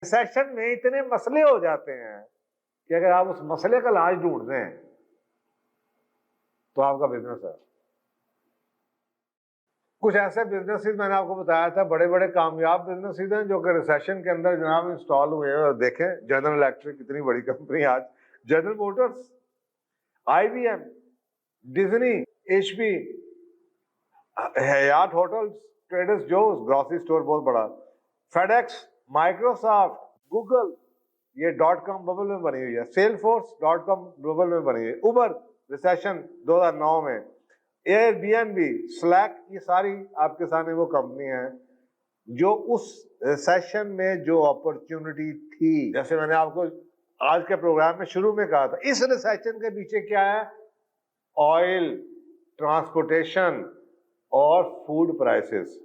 Session में इतने मसले हो जाते हैं कि अगर आप उस मसले का इलाज ढूंढ रहे हैं तो आपका बिजनेस है। कुछ ऐसे बिजनेसेस मैंने आपको बताया था, बड़े बड़े कामयाब बिजनेसेस हैं जो कि रिसेशन के अंदर जनाब इंस्टॉल हुए हैं। और देखें जनरल इलेक्ट्रिक इतनी बड़ी कंपनी आज, general Motors, IBM, Disney, HP, हयात होटल्स, ट्रेडर्स जोस ग्रोसरी स्टोर बहुत बड़ा, फेडेक्स, माइक्रोसॉफ्ट, गूगल, ये .com बबल में बनी हुई है, सेलफोर्स .com बबल में बनी हुई है, उबर रिसेशन 2009 में, एयरबीएनबी, स्लैक, ये सारी आपके सामने वो कंपनी है जो उस रिसेशन में जो अपॉर्चुनिटी थी, जैसे मैंने आपको आज के प्रोग्राम में शुरू में कहा था, इस रिसेशन के पीछे क्या है? ऑयल, ट्रांसपोर्टेशन और फूड प्राइसेस,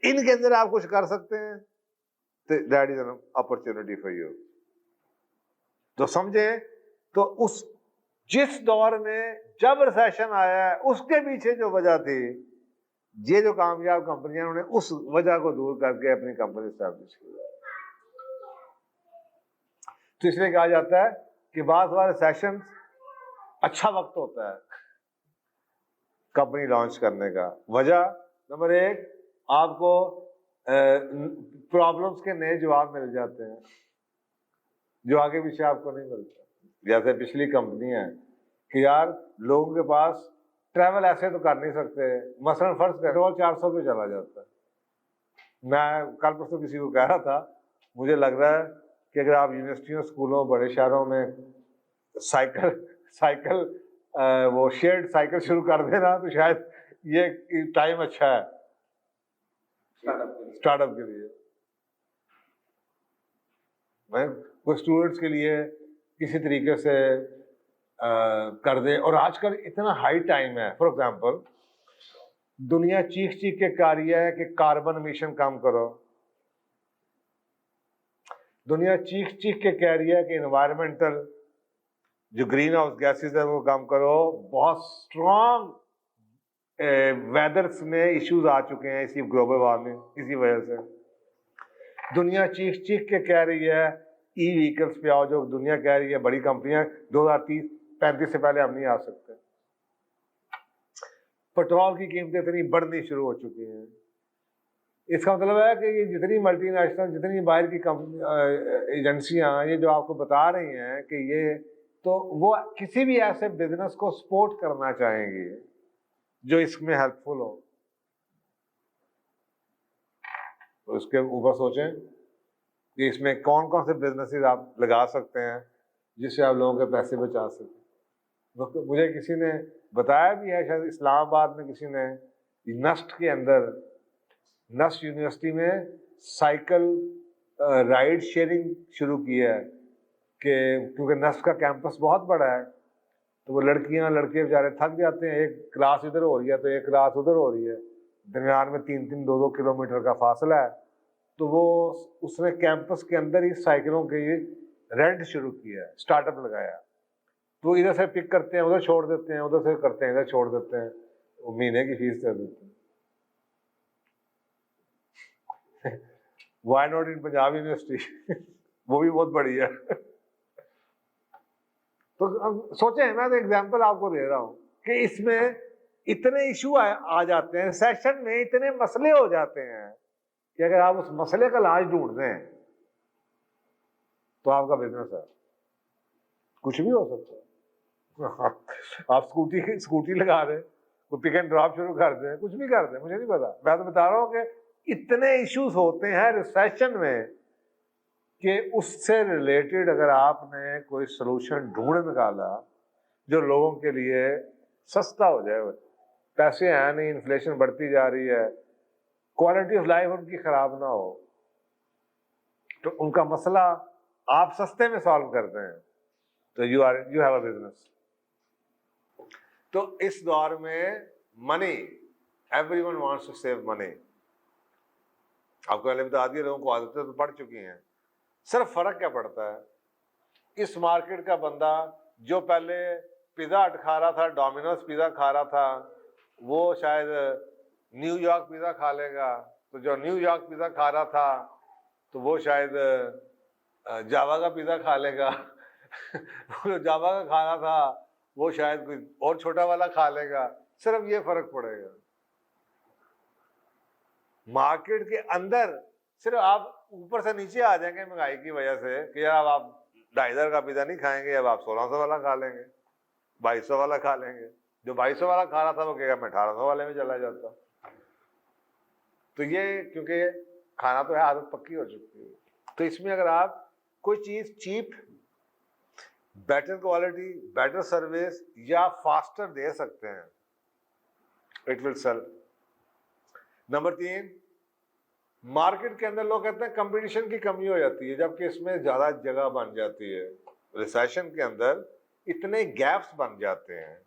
इनके अंदर आप कुछ कर सकते हैं तो that is an opportunity for you. तो समझे, तो उस जिस दौर में जब रिसेशन आया है उसके पीछे जो वजह थी, ये जो कामयाब कंपनियां उन्होंने उस वजह को दूर करके अपनी कंपनी स्टैब्लिश की। तो इसलिए कहा जाता है कि बाद बार रिसेशन अच्छा वक्त होता है कंपनी लॉन्च करने का। वजह नंबर एक, आपको प्रॉब्लम्स के नए जवाब मिल जाते हैं जो आगे पीछे आपको नहीं मिलते। जैसे पिछली कंपनी है कि यार लोगों के पास ट्रैवल ऐसे तो कर नहीं सकते, मसलन फर्ज पेट्रोल 400 पे चला जाता है। मैं कल परसों किसी को कह रहा था, मुझे लग रहा है कि अगर आप यूनिवर्सिटियों, स्कूलों, बड़े शहरों में साइकिल वो शेयर्ड साइकिल शुरू कर देना तो शायद ये टाइम अच्छा है स्टार्टअप के लिए। कुछ स्टूडेंट्स के लिए किसी तरीके से कर दे। और आजकल इतना हाई टाइम है, फॉर एग्जांपल दुनिया चीख चीख के कह रही है कि कार्बन एमिशन कम करो, दुनिया चीख चीख के कह रही है कि एनवायरमेंटल जो ग्रीन हाउस गैसेस है वो कम करो। बहुत स्ट्रॉन्ग वेदर्स में इश्यूज आ चुके हैं इसी ग्लोबल वार्मिंग, इसी वजह से दुनिया चीख चीख के कह रही है ई व्हीकल्स पे आओ, जो दुनिया कह रही है बड़ी कंपनियां 2030-35 से पहले हम नहीं आ सकते। पेट्रोल की कीमतें इतनी बढ़नी शुरू हो चुकी हैं। इसका मतलब है कि ये जितनी मल्टीनेशनल, जितनी बाहर की एजेंसियां ये जो आपको बता रही हैं कि ये, तो वो किसी भी ऐसे बिजनेस को सपोर्ट करना चाहेंगी जो इसमें हेल्पफुल हो। तो इसके ऊपर सोचें कि इसमें कौन कौन से बिजनेसेस आप लगा सकते हैं जिससे आप लोगों के पैसे बचा सकें। मुझे किसी ने बताया भी है, शायद इस्लामाबाद में किसी ने नस्ट के अंदर, नस्ट यूनिवर्सिटी में साइकिल राइड शेयरिंग शुरू की है कि क्योंकि नस्ट का कैंपस बहुत बड़ा है तो वो लड़कियां लड़के बेचारे थक जाते हैं, एक क्लास इधर हो रही है तो एक क्लास उधर हो रही है, दरमियान में 3-3, 2-2 किलोमीटर का फासला है। तो वो उसने कैंपस के अंदर ही साइकिलों के रेंट शुरू किया है, स्टार्टअप लगाया। तो इधर से पिक करते हैं, उधर छोड़ देते हैं, उधर से करते हैं, इधर छोड़ देते हैं, वो महीने की फीस दे देते हैं। Why not in Punjab university वो भी बहुत बड़ी है। तो अब सोचें, मैं तो एग्जांपल आपको दे रहा हूं कि इसमें इतने इशू आ जाते हैं, सेशन में इतने मसले हो जाते हैं कि अगर आप उस मसले का इलाज ढूंढ रहे हैं तो आपका बिजनेस है। कुछ भी हो सकता है। आप स्कूटी लगा दें, कोई पिक एंड ड्रॉप शुरू कर दें, कुछ भी कर दें, मुझे नहीं पता। मैं तो बता रहा हूं कि इतने इश्यूज होते हैं रिसेशन में कि उससे रिलेटेड अगर आपने कोई सोल्यूशन ढूंढ निकाला जो लोगों के लिए सस्ता हो जाए, पैसे हैं नहीं, इन्फ्लेशन बढ़ती जा रही है, क्वालिटी ऑफ लाइफ उनकी खराब ना हो, तो उनका मसला आप सस्ते में सॉल्व करते हैं, तो यू हैव अ बिजनेस। तो इस दौर में money, everyone wants to save money. आपको पहले बता दिया, लोगों को आदतें तो पड़ चुकी हैं। सिर्फ फर्क क्या पड़ता है, इस मार्केट का बंदा जो पहले पिज़्ज़ा हट खा रहा था, डोमिनोज पिज़्ज़ा खा रहा था, वो शायद न्यूयॉर्क पिज़्ज़ा खा लेगा। तो जो न्यूयॉर्क पिज़्ज़ा खा रहा था तो वो शायद जावा का पिज़्ज़ा खा लेगा जो जावा का खाना था वो शायद कोई और छोटा वाला खा लेगा, सिर्फ ये फर्क पड़ेगा। मार्केट के अंदर सिर्फ आप ऊपर से नीचे आ जाएंगे महंगाई की वजह से कि यार अब आप 2,500 का पिज़्ज़ा नहीं खाएंगे, अब आप 1,600 वाला खा लेंगे, 2,200 वाला खा लेंगे। जो 2,200 वाला खा रहा था वो कहेगा मैं 1,800 वाले में चला जाता। तो ये क्योंकि खाना तो है, आदत पक्की हो चुकी है। तो इसमें अगर आप कोई चीज cheap, better quality, better service या फास्टर दे सकते हैं, it will sell. Number 3, market के अंदर लोग कहते हैं कंपटीशन की कमी हो जाती है, जबकि इसमें ज्यादा जगह बन जाती है। रिसेशन के अंदर इतने गैप्स बन जाते हैं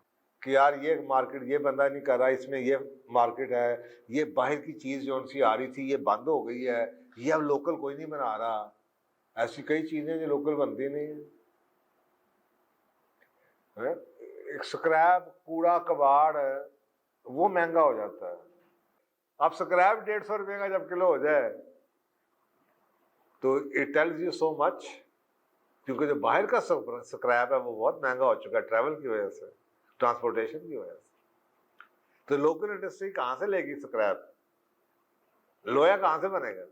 कि यार ये मार्केट ये बंदा नहीं कर रहा, इसमें ये मार्केट है, ये बाहर की चीज जो उनसी आ रही थी ये बंद हो गई है, ये अब लोकल कोई नहीं बना रहा। ऐसी कई चीजें जो लोकल बनती नहीं है। एक स्क्रैप कूड़ा कबाड़ वो महंगा हो जाता है। अब स्क्रैप 150 रुपए का जब किलो हो जाए तो it tells you so much, क्योंकि जो बाहर का स्क्रैप है वो बहुत महंगा हो चुका है ट्रैवल की वजह से, ट्रांसपोर्टेशन की वजह से। तो लोकल इंडस्ट्री कहां से लेगी स्क्रैप? लोहा कहां से बनेगा?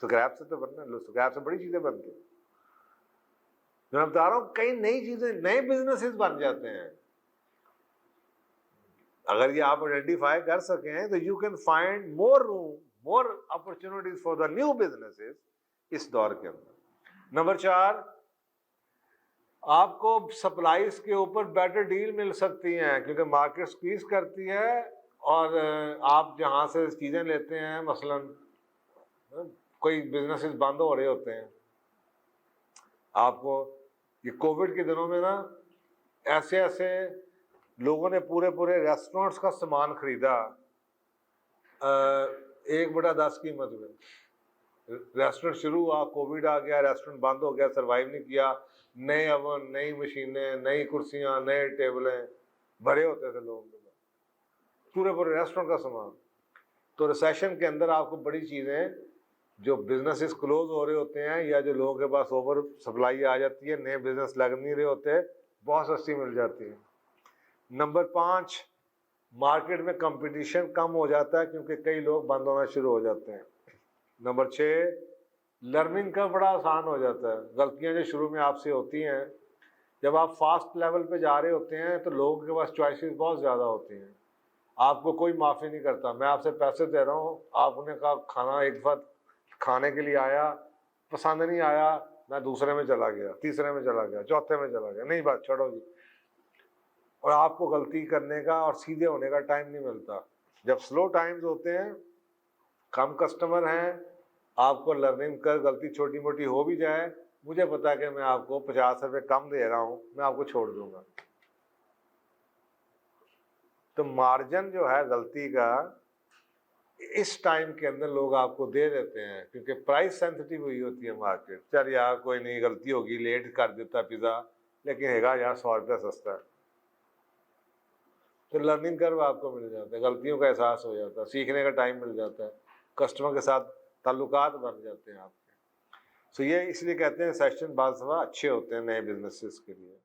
स्क्रैप से तो बनना, स्क्रैप से बड़ी चीजें बनती हैं। मैं बता रहा हूं कई नई चीजें, नए बिजनेसेस बन जाते हैं। अगर ये आप आइडेंटिफाई कर सकें तो you can find more room, more opportunities for the new businesses इस दौर के अंदर। नंबर 4, आपको सप्लाईज के ऊपर बेटर डील मिल सकती हैं, क्योंकि मार्केट स्क्वीज करती है और आप जहां से चीजें लेते हैं, मसलन कोई बिजनेसेस बंद हो रहे होते हैं। आपको ये कोविड के दिनों में ना ऐसे ऐसे लोगों ने पूरे पूरे रेस्टोरेंट्स का सामान खरीदा 1/10 कीमत में। रेस्टोरेंट शुरू हुआ, कोविड आ गया, रेस्टोरेंट बंद हो गया, सरवाइव नहीं किया। नए अवन, नई मशीनें, नई कुर्सियां, नए टेबलें, भरे होते थे लोगों के पास, पूरे पूरे रेस्टोरेंट का सामान। तो रिसेशन के अंदर आपको बड़ी चीज़ें, जो बिजनेसेस क्लोज हो रहे होते हैं या जो लोगों के पास ओवर सप्लाई आ जाती है, नए बिजनेस लग नहीं रहे होते, बहुत सस्ती मिल जाती है। नंबर 5, मार्केट में कंपटीशन कम हो जाता है क्योंकि कई लोग बंद होना शुरू हो जाते हैं। नंबर 6, लर्निंग का बड़ा आसान हो जाता है। गलतियां जो शुरू में आपसे होती हैं, जब आप फास्ट लेवल पे जा रहे होते हैं तो लोगों के पास चॉइसेस बहुत ज़्यादा होती हैं, आपको कोई माफ़ी नहीं करता। मैं आपसे पैसे दे रहा हूँ, आपने कहा खाना एक बार खाने के लिए आया, पसंद नहीं आया, मैं दूसरे में चला गया, तीसरे में चला गया, चौथे में चला गया, नहीं बात छोड़ो जी। और आपको गलती करने का और सीधे होने का टाइम नहीं मिलता। जब स्लो टाइम्स होते हैं, कम कस्टमर हैं, आपको लर्निंग कर गलती छोटी मोटी हो भी जाए, मुझे पता है कि मैं आपको 50 रुपये कम दे रहा हूँ, मैं आपको छोड़ दूंगा। तो मार्जिन जो है गलती का, इस टाइम के अंदर लोग आपको दे देते हैं, क्योंकि प्राइस सेंसिटिव हुई होती है मार्केट। चल यार कोई नहीं, गलती होगी, लेट कर देता पिज़्ज़ा, लेकिन हैगा यार 100 रुपया सस्ता है। तो लर्निंग कर्व आपको मिल जाता है, गलतियों का एहसास हो जाता है, सीखने का टाइम मिल जाता है, कस्टमर के साथ ताल्लुकात बन जाते हैं आपके। सो ये इसलिए कहते हैं सेशन बाज़ दफ़ा अच्छे होते हैं नए बिजनेसेस के लिए।